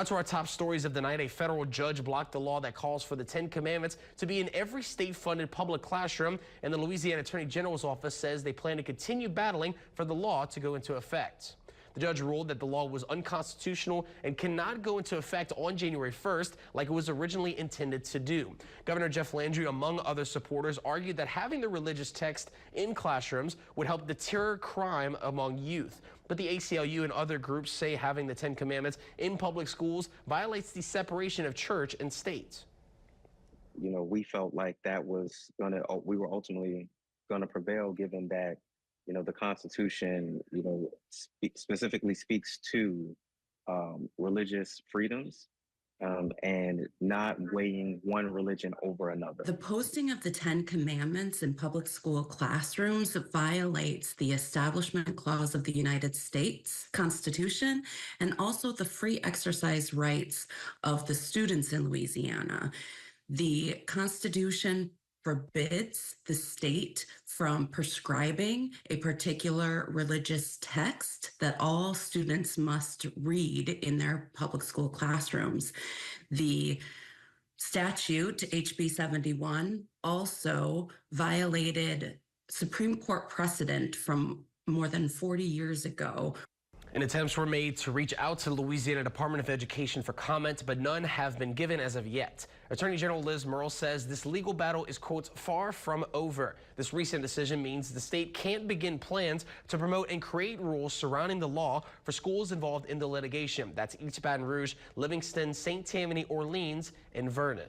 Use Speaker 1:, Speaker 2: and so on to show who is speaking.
Speaker 1: To our top stories of the night, a federal judge blocked the law that calls for the 10 Commandments to be in every state-funded public classroom, and the Louisiana Attorney General's office says they plan to continue battling for the law to go into effect. The judge ruled that the law was unconstitutional and cannot go into effect on January 1st like it was originally intended to do. Governor Jeff Landry, among other supporters, argued that having the religious text in classrooms would help deter crime among youth. But the ACLU and other groups say having the 10 Commandments in public schools violates the separation of church and state.
Speaker 2: You know, we felt like that was we were ultimately gonna prevail, given that, you know, the Constitution, you know, specifically speaks to religious freedoms and not weighing one religion over another.
Speaker 3: The posting of the 10 Commandments in public school classrooms violates the Establishment Clause of the United States Constitution and also the free exercise rights of the students in Louisiana. The Constitution forbids the state from prescribing a particular religious text that all students must read in their public school classrooms. The statute, HB 71, also violated Supreme Court precedent from more than 40 years ago.
Speaker 1: And attempts were made to reach out to the Louisiana Department of Education for comment, but none have been given as of yet. Attorney General Liz Murrill says this legal battle is, quote, far from over. This recent decision means the state can't begin plans to promote and create rules surrounding the law for schools involved in the litigation. That's East Baton Rouge, Livingston, St. Tammany, Orleans, and Vernon.